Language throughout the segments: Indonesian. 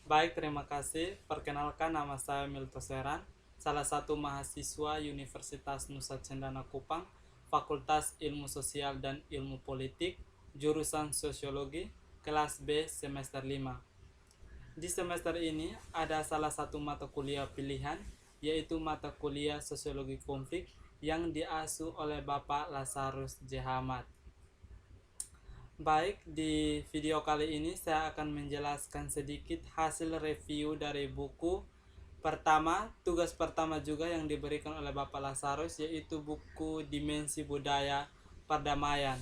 Baik, terima kasih. Perkenalkan, nama saya Milto Seran, salah satu mahasiswa Universitas Nusa Cendana Kupang, Fakultas Ilmu Sosial dan Ilmu Politik, jurusan Sosiologi, kelas B semester 5. Di semester ini ada salah satu mata kuliah pilihan, yaitu mata kuliah Sosiologi Konflik yang diasuh oleh Bapak Lazarus J. Hamad. Baik, di video kali ini saya akan menjelaskan sedikit hasil review dari buku pertama, tugas pertama juga yang diberikan oleh Bapak Lazarus, yaitu buku Dimensi Budaya Perdamaian.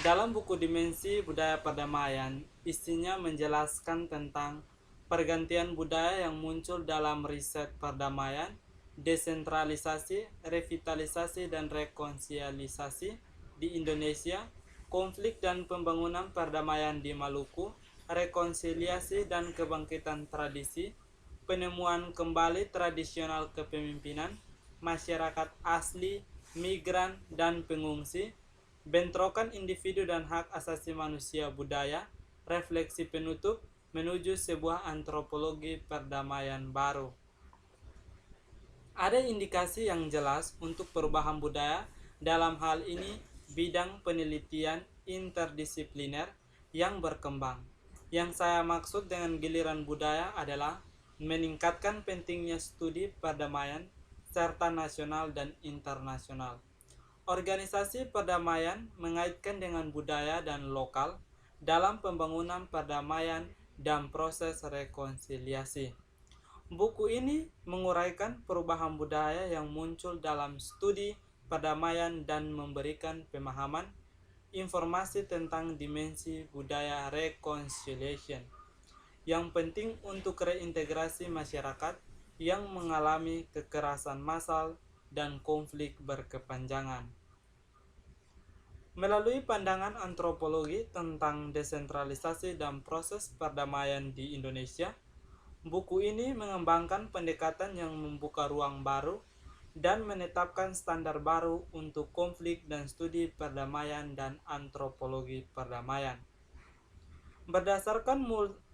Dalam buku Dimensi Budaya Perdamaian, isinya menjelaskan tentang pergantian budaya yang muncul dalam riset perdamaian, desentralisasi, revitalisasi, dan rekonsiliasi di Indonesia, konflik dan pembangunan perdamaian di Maluku, rekonsiliasi dan kebangkitan tradisi, penemuan kembali tradisional kepemimpinan, masyarakat asli, migran, dan pengungsi, bentrokan individu dan hak asasi manusia budaya, refleksi penutup menuju sebuah antropologi perdamaian baru. Ada indikasi yang jelas untuk perubahan budaya, dalam hal ini bidang penelitian interdisipliner yang berkembang. Yang saya maksud dengan giliran budaya adalah meningkatkan pentingnya studi perdamaian serta nasional dan internasional. Organisasi perdamaian mengaitkan dengan budaya dan lokal dalam pembangunan perdamaian dan proses rekonsiliasi. Buku ini menguraikan perubahan budaya yang muncul dalam studi perdamaian dan memberikan pemahaman informasi tentang dimensi budaya reconciliation yang penting untuk reintegrasi masyarakat yang mengalami kekerasan massal dan konflik berkepanjangan. Melalui pandangan antropologi tentang desentralisasi dan proses perdamaian di Indonesia, buku ini mengembangkan pendekatan yang membuka ruang baru dan menetapkan standar baru untuk konflik dan studi perdamaian dan antropologi perdamaian. Berdasarkan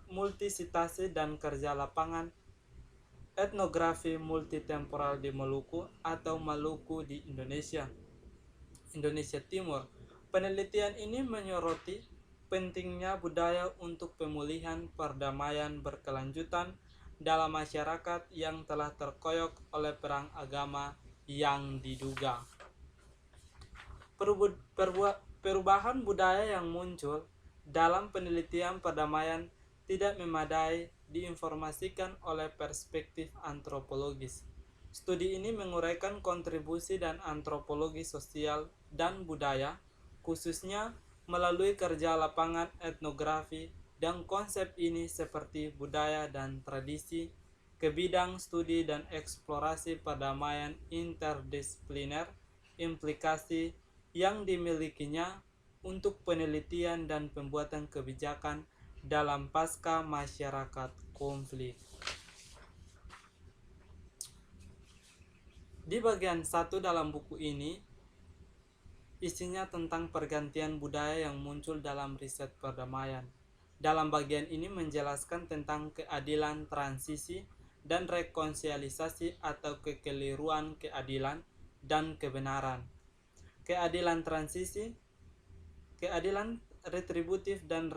multisitasi dan kerja lapangan, etnografi multitemporal di Maluku atau Maluku di Indonesia Timur, penelitian ini menyoroti pentingnya budaya untuk pemulihan perdamaian berkelanjutan dalam masyarakat yang telah terkoyok oleh perang agama yang diduga. Perubahan budaya yang muncul dalam penelitian perdamaian tidak memadai diinformasikan oleh perspektif antropologis. Studi ini menguraikan kontribusi dan antropologi sosial dan budaya, khususnya melalui kerja lapangan etnografi dan konsep ini seperti budaya dan tradisi ke bidang studi dan eksplorasi perdamaian interdisipliner, implikasi yang dimilikinya untuk penelitian dan pembuatan kebijakan dalam pasca masyarakat konflik. Di bagian 1 dalam buku ini, isinya tentang pergantian budaya yang muncul dalam riset perdamaian. Dalam bagian ini menjelaskan tentang keadilan transisi dan rekonsiliasi atau kekeliruan keadilan dan kebenaran. Keadilan transisi, keadilan retributif dan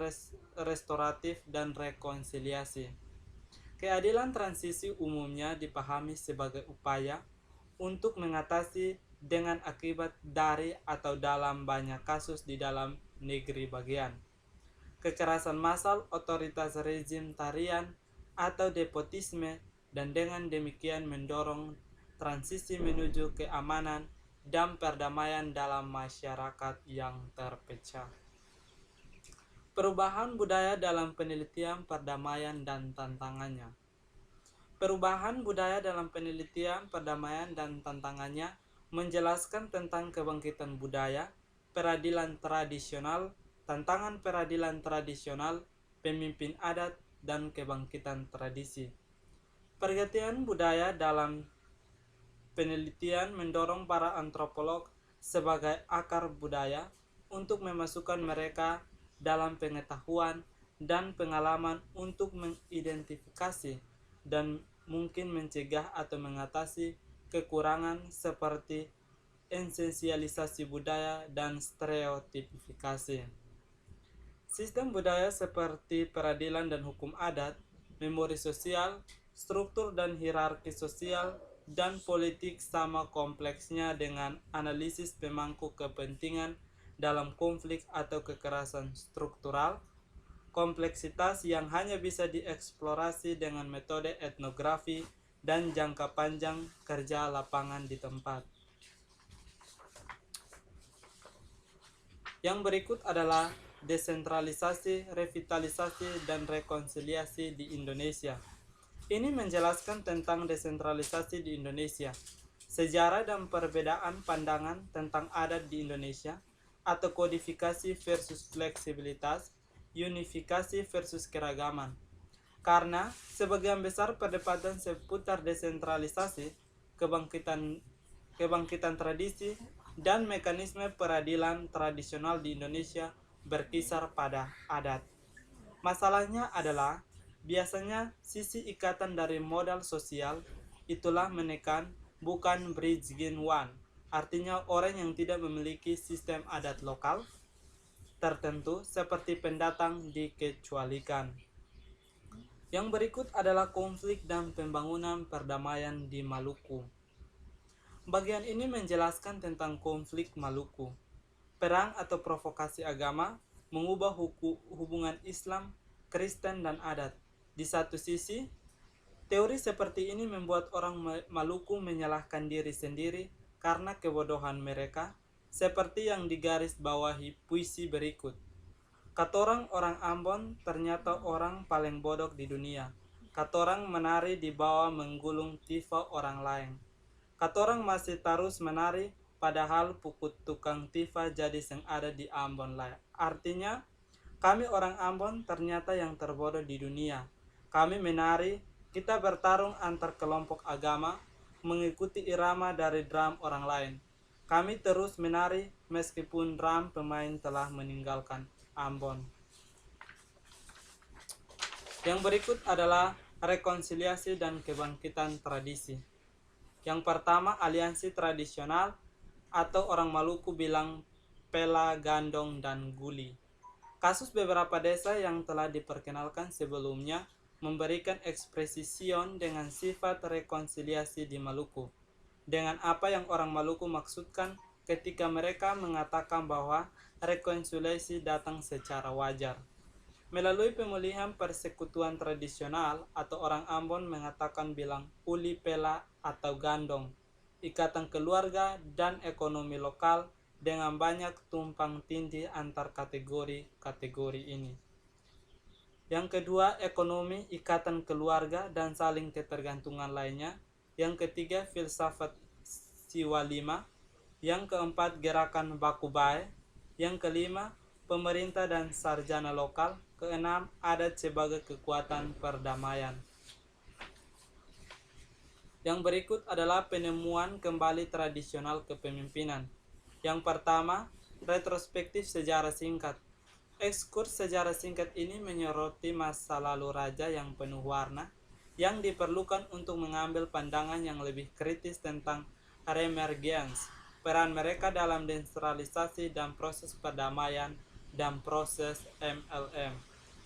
restoratif dan rekonsiliasi. Keadilan transisi umumnya dipahami sebagai upaya untuk mengatasi dengan akibat dari atau dalam banyak kasus di dalam negeri bagian kekerasan massal, otoritas rezim tarian atau depotisme, dan dengan demikian mendorong transisi menuju keamanan dan perdamaian dalam masyarakat yang terpecah. Perubahan budaya dalam penelitian perdamaian dan tantangannya. Perubahan budaya dalam penelitian perdamaian dan tantangannya menjelaskan tentang kebangkitan budaya, peradilan tradisional, tantangan peradilan tradisional, pemimpin adat, dan kebangkitan tradisi. Pergantian budaya dalam penelitian mendorong para antropolog sebagai akar budaya untuk memasukkan mereka dalam pengetahuan dan pengalaman untuk mengidentifikasi dan mungkin mencegah atau mengatasi kekurangan seperti esensialisasi budaya dan stereotipifikasi. Sistem budaya seperti peradilan dan hukum adat, memori sosial, struktur dan hierarki sosial, dan politik sama kompleksnya dengan analisis pemangku kepentingan dalam konflik atau kekerasan struktural, kompleksitas yang hanya bisa dieksplorasi dengan metode etnografi dan jangka panjang kerja lapangan di tempat. Yang berikut adalah desentralisasi, revitalisasi, dan rekonsiliasi di Indonesia. Ini menjelaskan tentang desentralisasi di Indonesia, sejarah dan perbedaan pandangan tentang adat di Indonesia, atau kodifikasi versus fleksibilitas, unifikasi versus keragaman. Karena sebagian besar perdebatan seputar desentralisasi, kebangkitan tradisi, dan mekanisme peradilan tradisional di Indonesia berkisar pada adat. Masalahnya adalah biasanya sisi ikatan dari modal sosial itulah menekan, bukan bridging one. Artinya orang yang tidak memiliki sistem adat lokal tertentu seperti pendatang dikecualikan. Yang berikut adalah konflik dan pembangunan perdamaian di Maluku. Bagian ini menjelaskan tentang konflik Maluku. Perang atau provokasi agama mengubah hubungan Islam, Kristen, dan adat. Di satu sisi, teori seperti ini membuat orang Maluku menyalahkan diri sendiri karena kebodohan mereka, seperti yang digaris bawahi puisi berikut. Katorang orang Ambon ternyata orang paling bodoh di dunia. Katorang menari di bawah menggulung tifa orang lain. Katorang masih terus menari, padahal pukul tukang tifa jadi yang ada di Ambon lain. Artinya, kami orang Ambon ternyata yang terbodoh di dunia. Kami menari, kita bertarung antar kelompok agama, mengikuti irama dari drum orang lain. Kami terus menari meskipun drum pemain telah meninggalkan Ambon. Yang berikut adalah rekonsiliasi dan kebangkitan tradisi. Yang pertama, aliansi tradisional atau orang Maluku bilang pela, gandong, dan guli. Kasus beberapa desa yang telah diperkenalkan sebelumnya memberikan ekspresi sion dengan sifat rekonsiliasi di Maluku. Dengan apa yang orang Maluku maksudkan ketika mereka mengatakan bahwa rekonsiliasi datang secara wajar. Melalui pemulihan persekutuan tradisional atau orang Ambon mengatakan bilang uli pela atau gandong, ikatan keluarga dan ekonomi lokal dengan banyak tumpang tindih antar kategori ini. Yang kedua, ekonomi, ikatan keluarga, dan saling ketergantungan lainnya. Yang ketiga, filsafat siwalima. Yang keempat, gerakan bakubai. Yang kelima, pemerintah dan sarjana lokal. Keenam, adat sebagai kekuatan perdamaian. Yang berikut adalah penemuan kembali tradisional kepemimpinan. Yang pertama, retrospektif sejarah singkat. Ekskurs sejarah singkat ini menyoroti masa lalu raja yang penuh warna, yang diperlukan untuk mengambil pandangan yang lebih kritis tentang remergens, peran mereka dalam desentralisasi dan proses perdamaian dan proses MLM.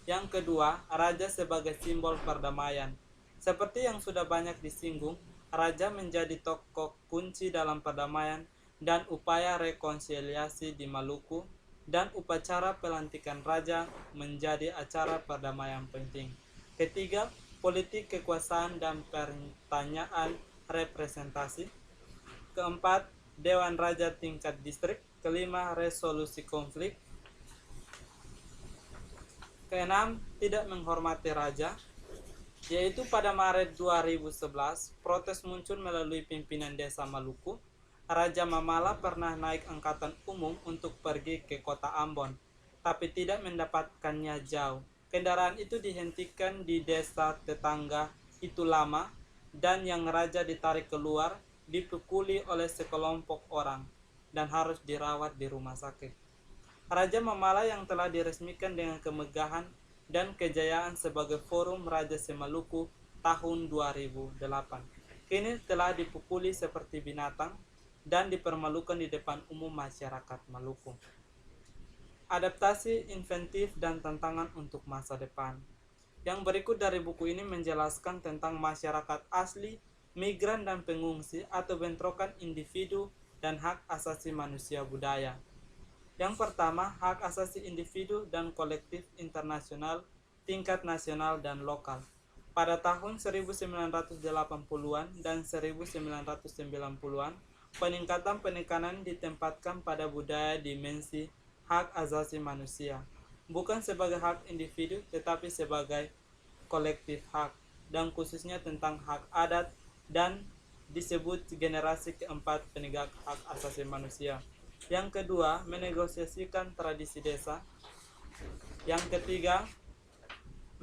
Yang kedua, raja sebagai simbol perdamaian. Seperti yang sudah banyak disinggung, raja menjadi tokoh kunci dalam perdamaian dan upaya rekonsiliasi di Maluku, dan upacara pelantikan raja menjadi acara perdamaian penting. Ketiga, politik kekuasaan dan pertanyaan representasi. Keempat, Dewan Raja tingkat distrik. Kelima, resolusi konflik. Keenam, tidak menghormati raja, yaitu pada Maret 2011, protes muncul melalui pimpinan desa Maluku. Raja Mamala pernah naik angkutan umum untuk pergi ke kota Ambon, tapi tidak mendapatkannya jauh. Kendaraan itu dihentikan di desa tetangga itu lama, dan yang raja ditarik keluar, dipukuli oleh sekelompok orang, dan harus dirawat di rumah sakit. Raja Mamala yang telah diresmikan dengan kemegahan dan kejayaan sebagai Forum Raja Semaluku tahun 2008. Kini telah dipukuli seperti binatang dan dipermalukan di depan umum masyarakat Maluku. Adaptasi, inventif, dan tantangan untuk masa depan. Yang berikut dari buku ini menjelaskan tentang masyarakat asli, migran dan pengungsi atau bentrokan individu dan hak asasi manusia budaya. Yang pertama, hak asasi individu dan kolektif internasional, tingkat nasional dan lokal. Pada tahun 1980-an dan 1990-an, peningkatan penekanan ditempatkan pada budaya dimensi hak asasi manusia, bukan sebagai hak individu tetapi sebagai kolektif hak, dan khususnya tentang hak adat dan disebut generasi keempat penegak hak asasi manusia. Yang kedua, menegosiasikan tradisi desa. Yang ketiga,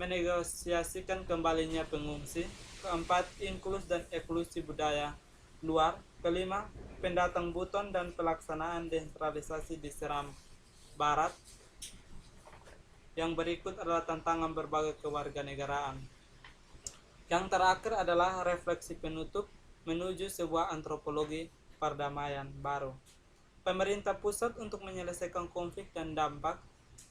menegosiasikan kembalinya pengungsi. Keempat, inklus dan eksklusi budaya luar. Kelima, pendatang buton dan pelaksanaan desentralisasi di Seram Barat. Yang berikut adalah tantangan berbagai kewarganegaraan. Yang terakhir adalah refleksi penutup menuju sebuah antropologi perdamaian baru. Pemerintah pusat untuk menyelesaikan konflik dan dampak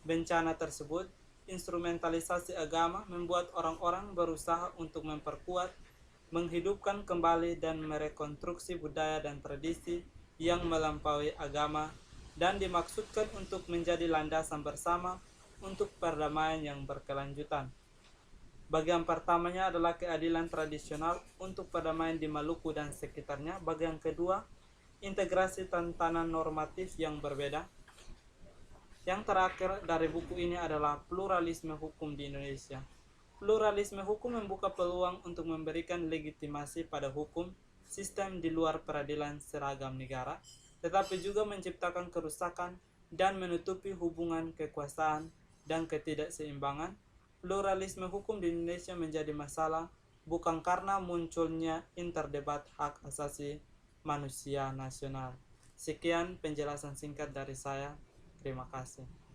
bencana tersebut, instrumentalisasi agama membuat orang-orang berusaha untuk memperkuat, menghidupkan kembali dan merekonstruksi budaya dan tradisi yang melampaui agama dan dimaksudkan untuk menjadi landasan bersama untuk perdamaian yang berkelanjutan. Bagian pertamanya adalah keadilan tradisional untuk perdamaian di Maluku dan sekitarnya. Bagian kedua, integrasi tatanan normatif yang berbeda. Yang terakhir dari buku ini adalah pluralisme hukum di Indonesia. Pluralisme hukum membuka peluang untuk memberikan legitimasi pada hukum, sistem di luar peradilan seragam negara, tetapi juga menciptakan kerusakan dan menutupi hubungan kekuasaan dan ketidakseimbangan. Pluralisme hukum di Indonesia menjadi masalah bukan karena munculnya interdebat hak asasi manusia nasional. Sekian penjelasan singkat dari saya. Terima kasih.